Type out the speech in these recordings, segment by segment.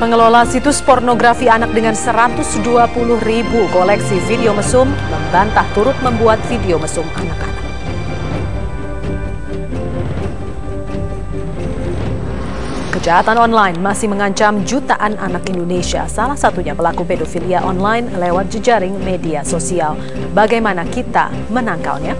Pengelola situs pornografi anak dengan 120.000 koleksi video mesum membantah turut membuat video mesum anak-anak. Kejahatan online masih mengancam jutaan anak Indonesia, salah satunya pelaku pedofilia online lewat jejaring media sosial. Bagaimana kita menangkalnya?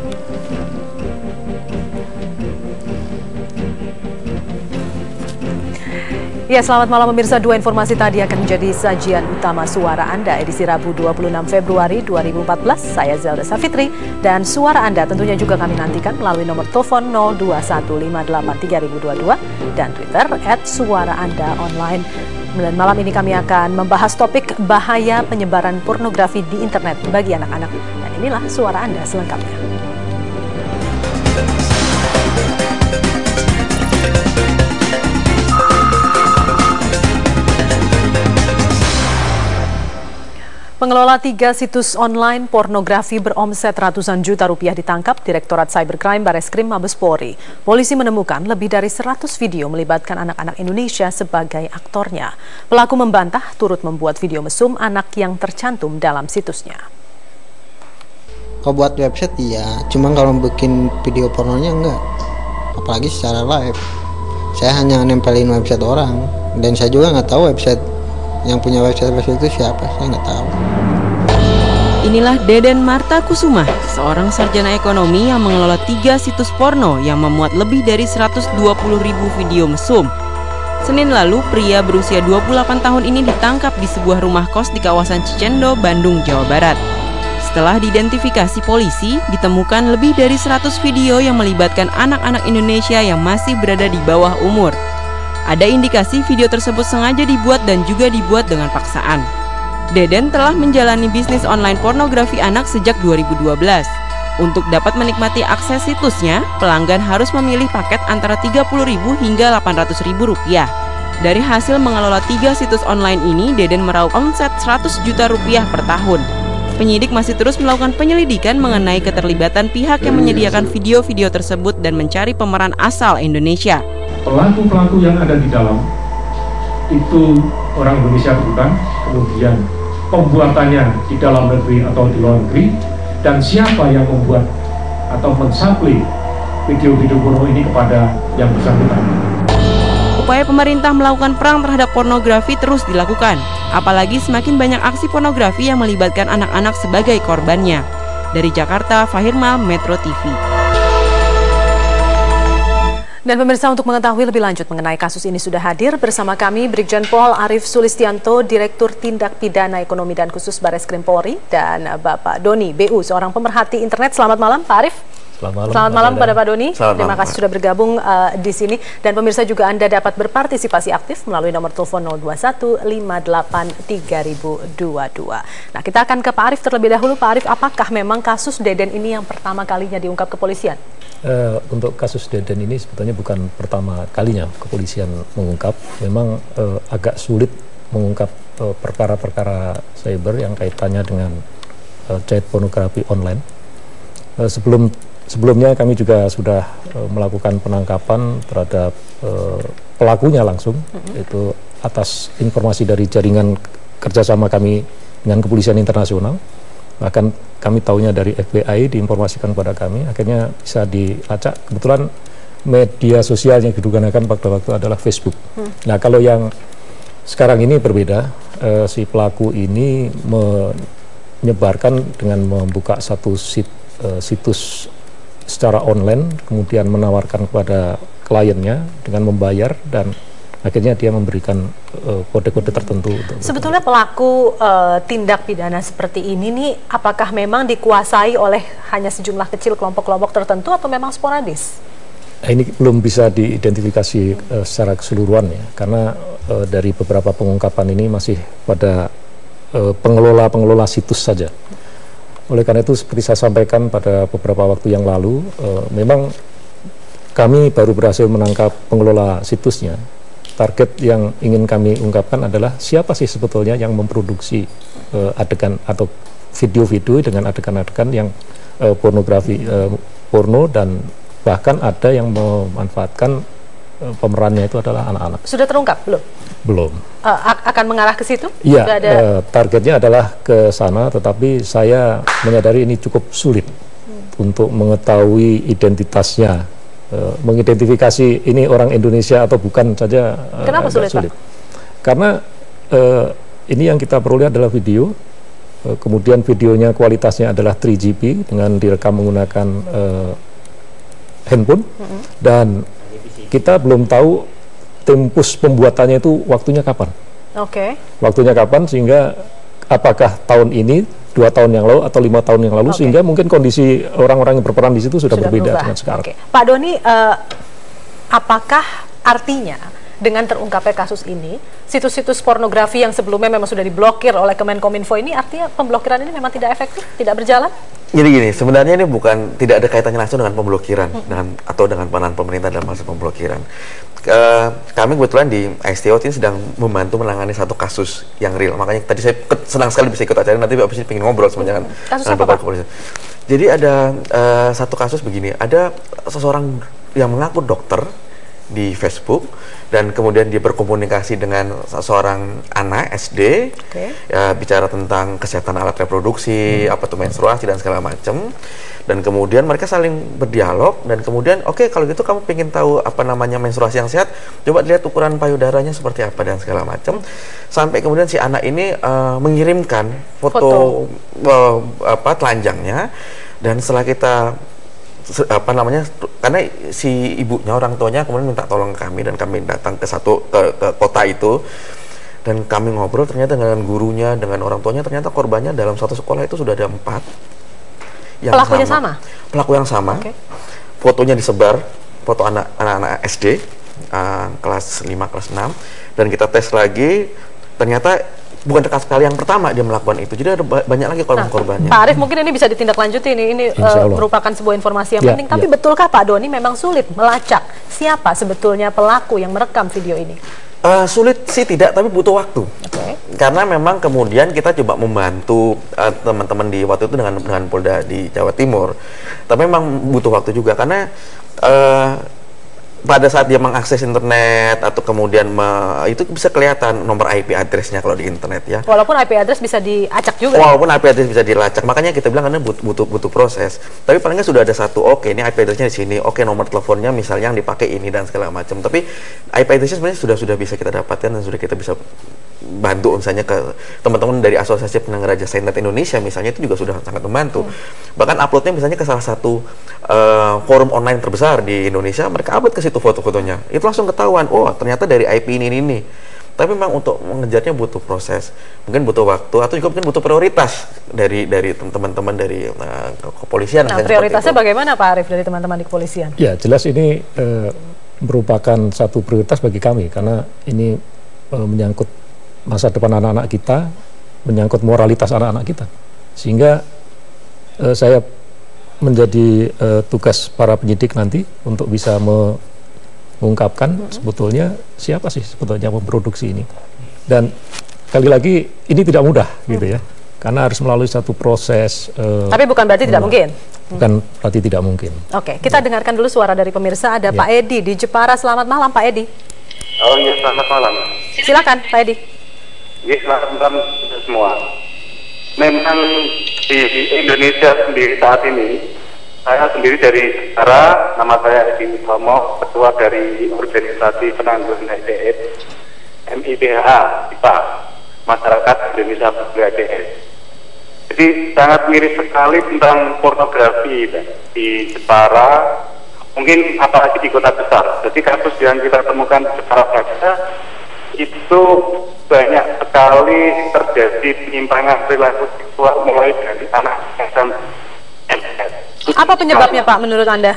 Ya, selamat malam pemirsa. Dua informasi tadi akan menjadi sajian utama Suara Anda edisi Rabu 26 Februari 2014. Saya Zelda Safitri dan Suara Anda tentunya juga kami nantikan melalui nomor telepon 021583022 dan Twitter @suaraandaonline. Dan malam ini kami akan membahas topik bahaya penyebaran pornografi di internet bagi anak-anak. Dan inilah Suara Anda selengkapnya. Pengelola 3 situs online pornografi beromset ratusan juta rupiah ditangkap Direktorat Cybercrime Bareskrim Mabes Polri. Polisi menemukan lebih dari 100 video melibatkan anak-anak Indonesia sebagai aktornya. Pelaku membantah turut membuat video mesum anak yang tercantum dalam situsnya. Kalau buat website iya, cuma kalau bikin video pornonya enggak. Apalagi secara live. Saya hanya nempelin website orang dan saya juga nggak tahu website yang punya website itu siapa, saya nggak tahu. Inilah Deden Marta Kusumah, seorang sarjana ekonomi yang mengelola 3 situs porno yang memuat lebih dari 120.000 video mesum. Senin lalu, pria berusia 28 tahun ini ditangkap di sebuah rumah kos di kawasan Cicendo, Bandung, Jawa Barat. Setelah diidentifikasi polisi, ditemukan lebih dari 100 video yang melibatkan anak-anak Indonesia yang masih berada di bawah umur. Ada indikasi video tersebut sengaja dibuat dan juga dibuat dengan paksaan. Deden telah menjalani bisnis online pornografi anak sejak 2012. Untuk dapat menikmati akses situsnya, pelanggan harus memilih paket antara Rp30.000 hingga Rp800.000. Dari hasil mengelola 3 situs online ini, Deden meraup omset 100 juta rupiah per tahun. Penyidik masih terus melakukan penyelidikan mengenai keterlibatan pihak yang menyediakan video-video tersebut dan mencari pemeran asal Indonesia. Pelaku-pelaku yang ada di dalam itu orang Indonesia bukan, kemudian pembuatannya di dalam negeri atau di luar negeri, dan siapa yang membuat atau mensuplai video-video porno ini kepada yang bersangkutan. Upaya pemerintah melakukan perang terhadap pornografi terus dilakukan, apalagi semakin banyak aksi pornografi yang melibatkan anak-anak sebagai korbannya. Dari Jakarta, Fahirmal, Metro TV. Dan pemirsa, untuk mengetahui lebih lanjut mengenai kasus ini sudah hadir bersama kami Brigjen Pol Arief Sulistianto, Direktur Tindak Pidana Ekonomi dan Khusus Bareskrim Polri, dan Bapak Doni BU, seorang pemerhati internet. Selamat malam Pak Arief. Selamat malam kepada Pak Doni. Terima kasih sudah bergabung di sini. Dan pemirsa juga Anda dapat berpartisipasi aktif melalui nomor telepon 021583022. Nah, kita akan ke Pak Arief terlebih dahulu. Pak Arief, apakah memang kasus Deden ini yang pertama kalinya diungkap kepolisian? Untuk kasus Deden ini sebetulnya bukan pertama kalinya kepolisian mengungkap. Memang agak sulit mengungkap perkara-perkara cyber yang kaitannya dengan chat pornografi online. Sebelumnya kami juga sudah melakukan penangkapan terhadap pelakunya langsung, itu atas informasi dari jaringan kerjasama kami dengan kepolisian internasional. Bahkan kami tahunya dari FBI, diinformasikan kepada kami, akhirnya bisa dilacak. Kebetulan media sosial yang digunakan pada waktu adalah Facebook. Nah, kalau yang sekarang ini berbeda, si pelaku ini menyebarkan dengan membuka satu situs secara online, kemudian menawarkan kepada kliennya dengan membayar, dan akhirnya dia memberikan kode-kode tertentu. Sebetulnya pelaku tindak pidana seperti ini nih, apakah memang dikuasai oleh hanya sejumlah kecil kelompok-kelompok tertentu atau memang sporadis? Ini belum bisa diidentifikasi secara keseluruhan ya, karena dari beberapa pengungkapan ini masih pada pengelola situs saja. Oleh karena itu, seperti saya sampaikan pada beberapa waktu yang lalu, memang kami baru berhasil menangkap pengelola situsnya. Target yang ingin kami ungkapkan adalah siapa sih sebetulnya yang memproduksi adegan atau video-video dengan adegan-adegan yang pornografi, porno, dan bahkan ada yang memanfaatkan pemerannya itu adalah anak-anak. Sudah terungkap belum? Belum. Akan mengarah ke situ? Iya, targetnya adalah ke sana, tetapi saya menyadari ini cukup sulit untuk mengetahui identitasnya, mengidentifikasi ini orang Indonesia atau bukan saja. Kenapa sulit, Pak? Karena ini yang kita peroleh adalah video, kemudian videonya kualitasnya adalah 3GP dengan direkam menggunakan handphone, dan kita belum tahu tempus pembuatannya itu waktunya kapan. Oke. Waktunya kapan, sehingga apakah tahun ini, 2 tahun yang lalu, atau 5 tahun yang lalu, sehingga mungkin kondisi orang-orang yang berperan di situ sudah berbeda dengan sekarang. Pak Doni, apakah artinya dengan terungkapnya kasus ini, situs-situs pornografi yang sebelumnya memang sudah diblokir oleh Kemenkominfo ini, artinya pemblokiran ini memang tidak efektif, tidak berjalan? Jadi gini, sebenarnya ini bukan, tidak ada kaitannya langsung dengan pemblokiran atau dengan peranan pemerintah dalam proses pemblokiran. Kami kebetulan di ISTO ini sedang membantu menangani satu kasus yang real. Makanya tadi saya senang sekali bisa ikut acara, nanti Bapak ingin ngobrol sebenarnya dengan Bapak Kepolisian. Jadi ada satu kasus begini, ada seseorang yang mengaku dokter di Facebook, dan kemudian dia berkomunikasi dengan seorang anak SD, ya, bicara tentang kesehatan alat reproduksi, apa itu menstruasi dan segala macam. Dan kemudian mereka saling berdialog, dan kemudian oke, kalau gitu kamu pengen tahu apa namanya menstruasi yang sehat, coba lihat ukuran payudaranya seperti apa dan segala macam. Sampai kemudian si anak ini mengirimkan foto telanjangnya, dan setelah kita apa namanya, karena si ibunya, orang tuanya kemudian minta tolong kami, dan kami datang ke kota itu, dan kami ngobrol, ternyata dengan gurunya, dengan orang tuanya, ternyata korbannya dalam satu sekolah itu sudah ada 4 yang pelakunya sama? Pelaku yang sama. Fotonya disebar, foto anak-anak SD kelas 5, kelas 6, dan kita tes lagi, ternyata bukan sekali yang pertama dia melakukan itu, jadi ada banyak lagi korban-korbannya. Pak Arief, mungkin ini bisa ditindaklanjuti, ini merupakan sebuah informasi yang penting, tapi betulkah Pak Doni memang sulit melacak siapa sebetulnya pelaku yang merekam video ini? Sulit sih tidak, tapi butuh waktu. Karena memang kemudian kita coba membantu teman-teman di waktu itu dengan Polda di Jawa Timur, tapi memang butuh waktu juga, karena pada saat dia mengakses internet atau kemudian itu bisa kelihatan nomor IP address-nya kalau di internet, ya. Walaupun IP address bisa diacak juga. Walaupun IP address bisa dilacak, makanya kita bilang karena butuh proses. Tapi palingnya sudah ada satu, oke, ini IP address-nya di sini, oke, nomor teleponnya misalnya yang dipakai ini dan segala macam. Tapi IP address-nya sebenarnya sudah bisa kita dapatkan, dan sudah kita bisa bantu, misalnya ke teman-teman dari Asosiasi Penyelenggara Jasa Internet Indonesia misalnya, itu juga sudah sangat membantu. Bahkan uploadnya misalnya ke salah satu forum online terbesar di Indonesia, mereka upload ke situ foto-fotonya, itu langsung ketahuan, oh ternyata dari IP ini. Tapi memang untuk mengejarnya butuh proses, mungkin butuh waktu, atau juga mungkin butuh prioritas dari teman-teman dari kepolisian. Nah, prioritasnya bagaimana Pak Arief dari teman-teman di kepolisian? Ya, jelas ini merupakan satu prioritas bagi kami, karena ini menyangkut masa depan anak-anak kita, menyangkut moralitas anak-anak kita, sehingga saya menjadi tugas para penyidik nanti untuk bisa mengungkapkan sebetulnya siapa sih sebetulnya memproduksi ini. Dan kali lagi ini tidak mudah gitu ya, karena harus melalui satu proses. Tapi bukan berarti tidak mungkin. Bukan berarti tidak mungkin. Oke, kita dengarkan dulu suara dari pemirsa. Ada Pak Edi di Jepara. Selamat malam Pak Edi. Oh iya, selamat malam. Silakan Pak Edi. Ya, selamat malam semua. Memang di Indonesia sendiri saat ini, saya sendiri dari Jepara, nama saya Edi Utomo, ketua dari organisasi penanggulangan AIDS MIPH, IPA, Masyarakat Indonesia Peduli AIDS. Jadi sangat miris sekali tentang pornografi di Jepara, mungkin apalagi di kota besar. Jadi kasus yang kita temukan di Jepara saja itu banyak sekali terjadi penyimpangan perilaku seksual mulai dari anak dan MS. Apa penyebabnya Pak menurut Anda?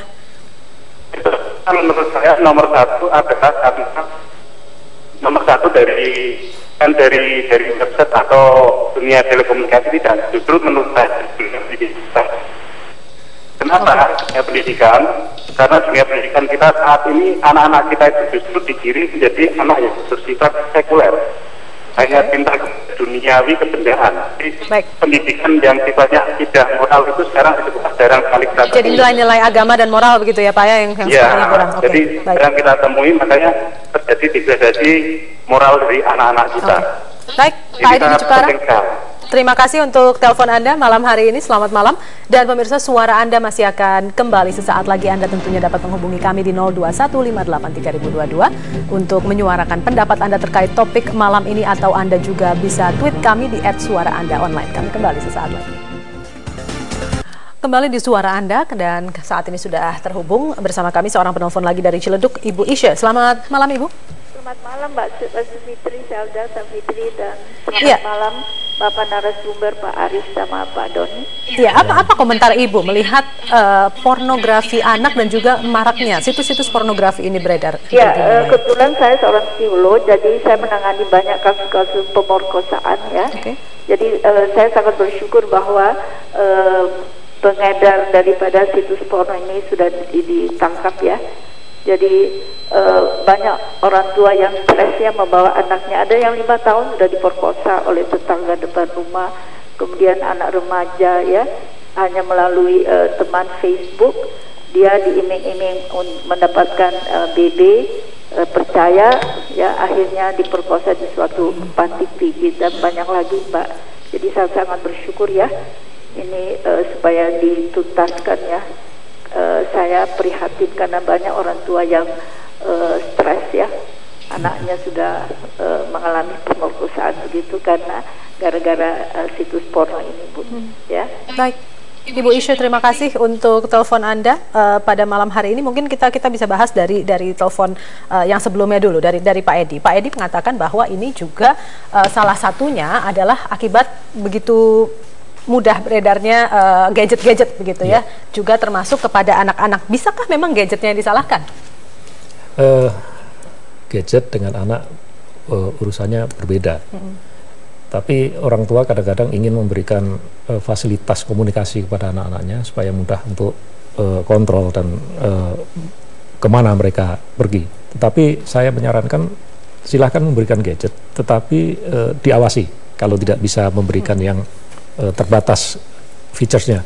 Menurut saya nomor satu adalah karena nomor satu dari website atau dunia telekomunikasi dan justru menurut saya kenapa dunia pendidikan? Karena dunia pendidikan kita saat ini, anak-anak kita itu justru digiring menjadi anak yang bersifat sekuler, hanya cinta duniawi, kebendaan. Pendidikan yang sifatnya tidak moral itu sekarang jarang sekali kita temui. Jadi nilai-nilai agama dan moral begitu ya Pak ya, yang sekarang kurang. Jadi jarang kita temui, makanya jadi degradasi moral dari anak-anak kita. Baik, Pak Edi di Jepara. Terima kasih untuk telepon Anda malam hari ini. Selamat malam. Dan pemirsa, suara Anda masih akan kembali sesaat lagi. Anda tentunya dapat menghubungi kami di 02158322 untuk menyuarakan pendapat Anda terkait topik malam ini, atau Anda juga bisa tweet kami di @suaraandaonline. Kami kembali sesaat lagi. Kembali di Suara Anda, dan saat ini sudah terhubung bersama kami seorang penelpon lagi dari Ciledug, Ibu Isya. Selamat malam, Ibu. Selamat malam Mbak Sufitri, Salda Safitri, dan selamat malam Bapak narasumber Pak Arif sama Pak Doni. Ya, apa komentar Ibu melihat pornografi anak dan juga maraknya situs-situs pornografi ini beredar? Ya, kebetulan saya seorang psikolog, jadi saya menangani banyak kasus-kasus pemerkosaan ya. Jadi saya sangat bersyukur bahwa pengedar daripada situs porno ini sudah ditangkap ya. Jadi banyak orang tua yang stresnya membawa anaknya. Ada yang 5 tahun sudah diperkosa oleh tetangga depan rumah. Kemudian anak remaja ya, hanya melalui teman Facebook, dia diiming-iming mendapatkan BB, percaya ya, akhirnya diperkosa di suatu panti pijit dan banyak lagi Mbak. Jadi saya sangat bersyukur ya, ini supaya dituntaskan ya. Saya prihatin karena banyak orang tua yang stres ya, anaknya sudah mengalami pemerkosaan begitu karena gara-gara situs porno ini, Bu. Ya. Baik, Ibu Isya, terima kasih untuk telepon Anda pada malam hari ini. Mungkin kita bisa bahas dari telepon yang sebelumnya dulu, dari Pak Edi. Pak Edi mengatakan bahwa ini juga salah satunya adalah akibat begitu mudah beredarnya gadget-gadget begitu ya, juga termasuk kepada anak-anak. Bisakah memang gadgetnya yang disalahkan? Gadget dengan anak urusannya berbeda. Tapi orang tua kadang-kadang ingin memberikan fasilitas komunikasi kepada anak-anaknya supaya mudah untuk kontrol dan kemana mereka pergi. Tetapi saya menyarankan silahkan memberikan gadget, tetapi diawasi kalau tidak bisa memberikan yang terbatas featuresnya.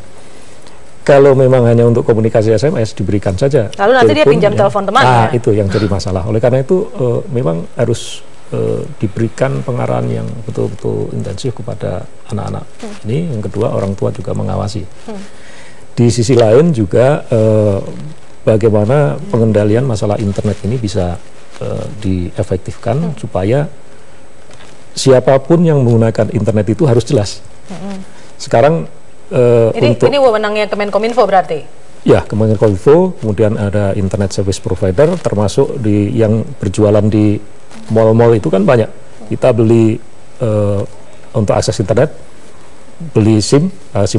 Kalau memang hanya untuk komunikasi SMS, diberikan saja. Lalu nanti dia pinjam telepon temannya. Nah, itu yang jadi masalah. Oleh karena itu memang harus diberikan pengarahan yang betul-betul intensif kepada anak-anak. Ini yang kedua, orang tua juga mengawasi. Di sisi lain juga bagaimana pengendalian masalah internet ini bisa diefektifkan supaya siapapun yang menggunakan internet itu harus jelas. Sekarang ini wewenangnya Kemenkominfo berarti? Ya, Kemenkominfo, kemudian ada internet service provider, termasuk yang berjualan di mall-mall itu kan banyak. Kita beli untuk akses internet, beli SIM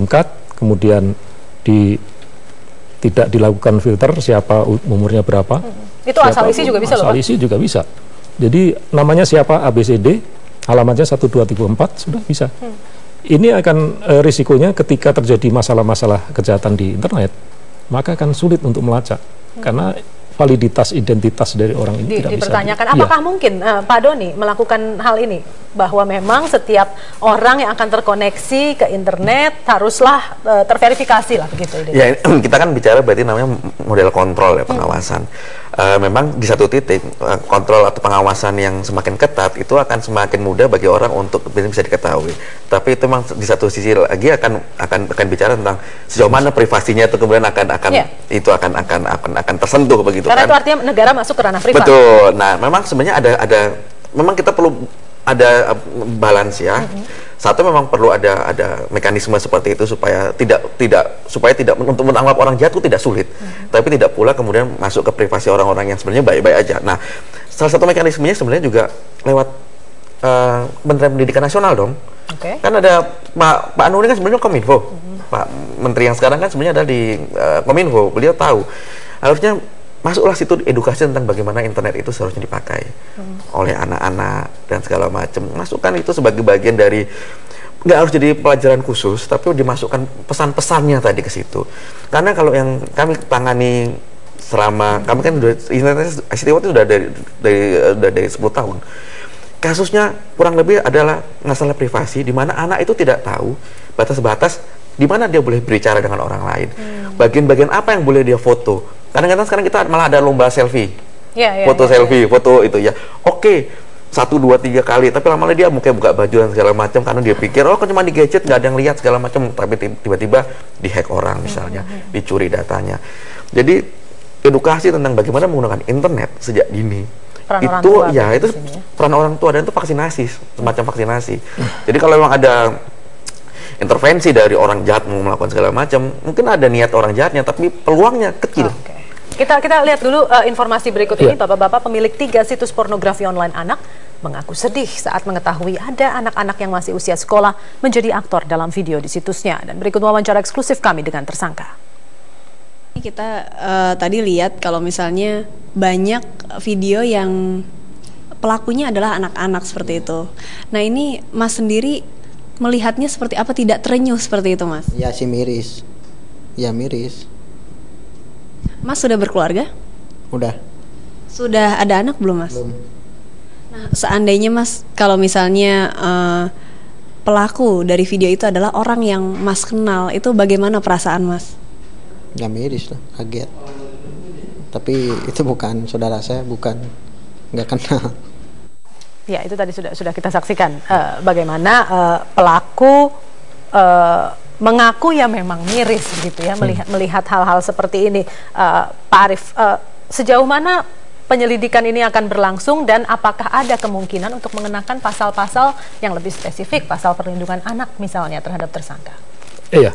card, kemudian tidak dilakukan filter siapa umurnya berapa. Itu asal isi juga bisa loh, Pak? Asal isi juga bisa. Jadi namanya siapa ABCD, alamatnya 1, 2, 3, 4 sudah bisa. Ini akan risikonya ketika terjadi masalah-masalah kejahatan di internet, maka akan sulit untuk melacak karena validitas identitas dari orang ini tidak dipertanyakan. bisa. Apakah mungkin Pak Doni melakukan hal ini, bahwa memang setiap orang yang akan terkoneksi ke internet haruslah terverifikasi lah begitu? Ya, kita kan bicara berarti namanya model kontrol ya, pengawasan. Memang di satu titik kontrol atau pengawasan yang semakin ketat itu akan semakin mudah bagi orang untuk bisa diketahui. Tapi itu memang di satu sisi lagi akan bicara tentang sejauh mana privasinya itu kemudian itu akan tersentuh begitu. Karena kan? itu artinya negara masuk ke ranah privat. Betul. Nah, memang sebenarnya memang kita perlu ada balance ya. Satu, memang perlu ada mekanisme seperti itu supaya tidak untuk menangkap orang jahat itu tidak sulit, tapi tidak pula kemudian masuk ke privasi orang-orang yang sebenarnya baik-baik aja. Nah, salah satu mekanismenya sebenarnya juga lewat Kementerian Pendidikan Nasional dong. Kan ada Pak Anu ini kan sebenarnya Kominfo, Pak Menteri yang sekarang kan sebenarnya ada di Kominfo, beliau tahu harusnya masuklah situ edukasi tentang bagaimana internet itu seharusnya dipakai oleh anak-anak dan segala macam. Masukkan itu sebagai bagian dari, nggak harus jadi pelajaran khusus, tapi dimasukkan pesan-pesannya tadi ke situ. Karena kalau yang kami tangani selama kami kan ICTO itu sudah dari 10 tahun. Kasusnya kurang lebih adalah masalah privasi, di mana anak itu tidak tahu batas-batas di mana dia boleh berbicara dengan orang lain. Bagian-bagian apa yang boleh dia foto. Kadang-kadang sekarang kita malah ada lomba selfie. foto selfie, foto itu ya. Oke, 1, 2, 3 kali, tapi lama-lama dia mungkin buka baju dan segala macam karena dia pikir oh kan cuma di gadget nggak ada yang lihat segala macam, tapi tiba-tiba dihack orang misalnya, dicuri datanya. Jadi edukasi tentang bagaimana menggunakan internet sejak dini itu ya itu peran orang tua, dan itu vaksinasi, semacam vaksinasi. Jadi kalau memang ada intervensi dari orang jahat mau melakukan segala macam, mungkin ada niat orang jahatnya tapi peluangnya kecil. Kita lihat dulu informasi berikut ini. Bapak-bapak, pemilik 3 situs pornografi online anak mengaku sedih saat mengetahui ada anak-anak yang masih usia sekolah menjadi aktor dalam video di situsnya. Dan berikut wawancara eksklusif kami dengan tersangka. Kita tadi lihat kalau misalnya banyak video yang pelakunya adalah anak-anak seperti itu. Nah, ini Mas sendiri melihatnya seperti apa, tidak terenyuh seperti itu, Mas? Ya sih miris. Ya miris. Mas sudah berkeluarga? Udah. Sudah ada anak belum, Mas? Belum. Nah, seandainya Mas, kalau misalnya pelaku dari video itu adalah orang yang Mas kenal, itu bagaimana perasaan Mas? Ya miris lah, kaget. Tapi itu bukan saudara saya, bukan, nggak kenal. Ya, itu tadi sudah kita saksikan bagaimana pelaku mengaku ya memang miris gitu ya melihat hal-hal seperti ini. Pak Arief, sejauh mana penyelidikan ini akan berlangsung dan apakah ada kemungkinan untuk mengenakan pasal-pasal yang lebih spesifik, pasal perlindungan anak misalnya terhadap tersangka? Iya,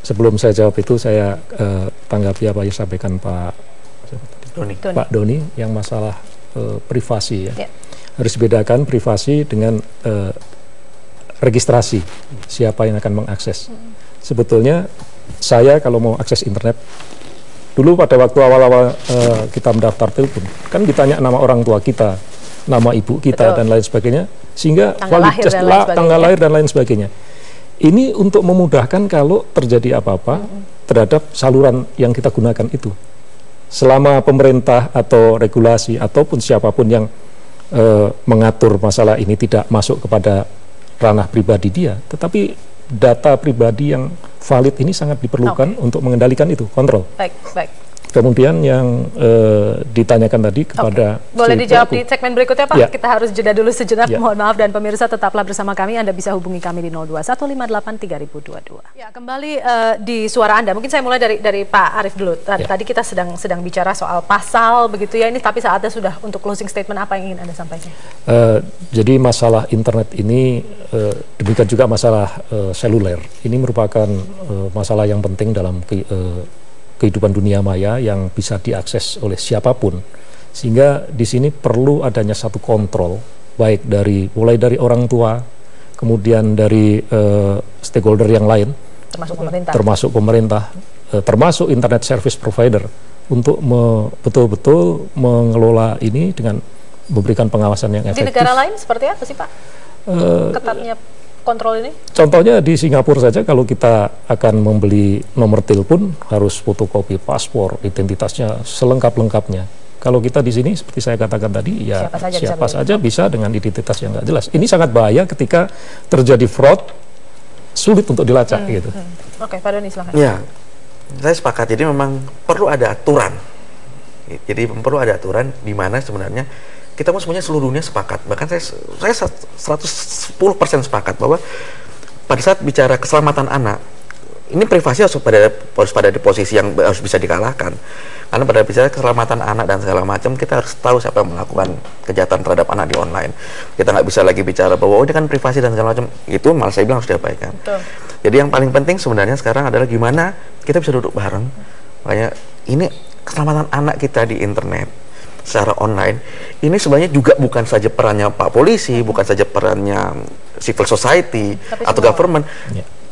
sebelum saya jawab itu saya tanggapi apa yang disampaikan Pak Doni yang masalah privasi ya. Harus dibedakan privasi dengan registrasi, siapa yang akan mengakses. Sebetulnya saya kalau mau akses internet, dulu pada waktu awal-awal kita mendaftar telepon, kan ditanya nama orang tua kita, nama ibu kita, dan lain sebagainya, sehingga tanggal lahir dan lain sebagainya. Ini untuk memudahkan kalau terjadi apa-apa terhadap saluran yang kita gunakan itu. Selama pemerintah atau regulasi ataupun siapapun yang mengatur masalah ini tidak masuk kepada ranah pribadi dia, tetapi data pribadi yang valid ini sangat diperlukan untuk mengendalikan itu, kontrol. Baik. Kemudian yang ditanyakan tadi kepada boleh dijawab di segmen berikutnya, Pak. Ya. Kita harus jeda dulu sejenak. Mohon maaf, dan pemirsa tetaplah bersama kami. Anda bisa hubungi kami di 021583022. Ya, kembali di suara Anda. Mungkin saya mulai dari Pak Arief dulu. Tadi kita sedang bicara soal pasal begitu ya. Ini tapi saatnya sudah untuk closing statement, apa yang ingin Anda sampaikan? Jadi masalah internet ini demikian juga masalah seluler. Ini merupakan masalah yang penting dalam kehidupan dunia maya yang bisa diakses oleh siapapun, sehingga di sini perlu adanya satu kontrol, baik mulai dari orang tua, kemudian dari stakeholder yang lain, termasuk pemerintah, termasuk internet service provider, untuk betul-betul mengelola ini dengan memberikan pengawasan yang efektif. Di negara lain seperti apa sih, Pak? Ketatnya kontrol ini? Contohnya di Singapura saja, kalau kita akan membeli nomor telepon harus fotokopi paspor, identitasnya selengkap-lengkapnya. Kalau kita di sini seperti saya katakan tadi, ya siapa saja bisa dengan identitas yang nggak jelas. Ini sangat bahaya ketika terjadi fraud, sulit untuk dilacak gitu. Oke, Pak Doni silahkan. Ya, saya sepakat. Jadi memang perlu ada aturan. Jadi perlu ada aturan di mana sebenarnya kita mau semuanya seluruh dunia sepakat, bahkan saya 110% sepakat bahwa pada saat bicara keselamatan anak, ini privasi harus pada di posisi yang harus bisa dikalahkan. Karena pada bicara keselamatan anak dan segala macam, kita harus tahu siapa yang melakukan kejahatan terhadap anak di online. Kita nggak bisa lagi bicara bahwa ini kan privasi dan segala macam, itu malah saya bilang harus diabaikan. Jadi yang paling penting sebenarnya sekarang adalah gimana kita bisa duduk bareng. Makanya ini keselamatan anak kita di internet secara online, ini sebenarnya juga bukan saja perannya Pak Polisi, bukan saja perannya civil society atau government,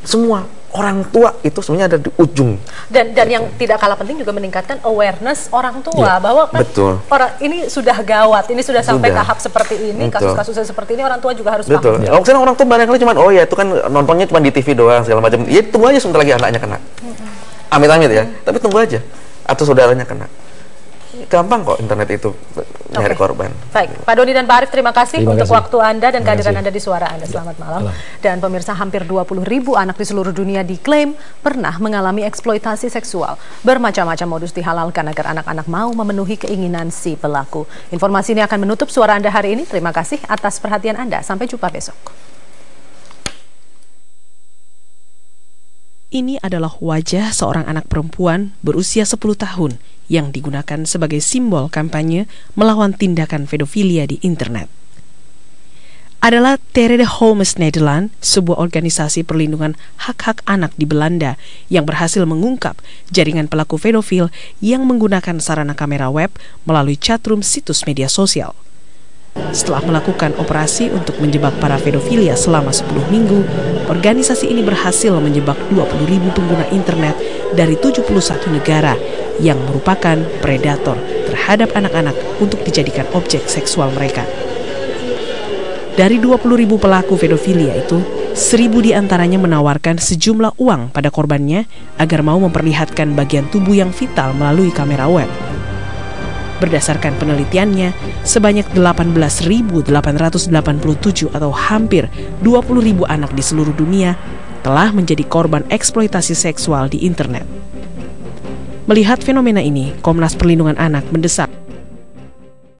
semua orang tua itu sebenarnya ada di ujung. Dan yang tidak kalah penting juga meningkatkan awareness orang tua bahwa kan orang ini sudah gawat, ini sudah sampai tahap seperti ini, kasus-kasusnya seperti ini, orang tua juga harus paham. Maksudnya orang tua barangkali cuma itu kan nontonnya cuma di TV doang segala macam. Ya tunggu aja sebentar lagi anaknya kena. Amit-amit ya, tapi tunggu aja atau saudaranya kena. gampang kok internet itu nyari korban. Baik, Pak Doni dan Pak Arief, terima kasih untuk waktu Anda dan kehadiran Anda di Suara Anda. Selamat malam. Dan pemirsa, hampir 20.000 anak di seluruh dunia diklaim pernah mengalami eksploitasi seksual. Bermacam-macam modus dihalalkan agar anak-anak mau memenuhi keinginan si pelaku. Informasi ini akan menutup Suara Anda hari ini. Terima kasih atas perhatian Anda. Sampai jumpa besok. Ini adalah wajah seorang anak perempuan berusia 10 tahun yang digunakan sebagai simbol kampanye melawan tindakan pedofilia di internet. Adalah Terre Holmes Nederland, sebuah organisasi perlindungan hak-hak anak di Belanda yang berhasil mengungkap jaringan pelaku pedofil yang menggunakan sarana kamera web melalui chatroom situs media sosial. Setelah melakukan operasi untuk menjebak para pedofilia selama 10 minggu, organisasi ini berhasil menjebak 20.000 pengguna internet dari 71 negara yang merupakan predator terhadap anak-anak untuk dijadikan objek seksual mereka. Dari 20.000 pelaku pedofilia itu, 1.000 diantaranya menawarkan sejumlah uang pada korbannya agar mau memperlihatkan bagian tubuh yang vital melalui kamera web. Berdasarkan penelitiannya, sebanyak 18.887 atau hampir 20.000 anak di seluruh dunia telah menjadi korban eksploitasi seksual di internet. Melihat fenomena ini, Komnas Perlindungan Anak mendesak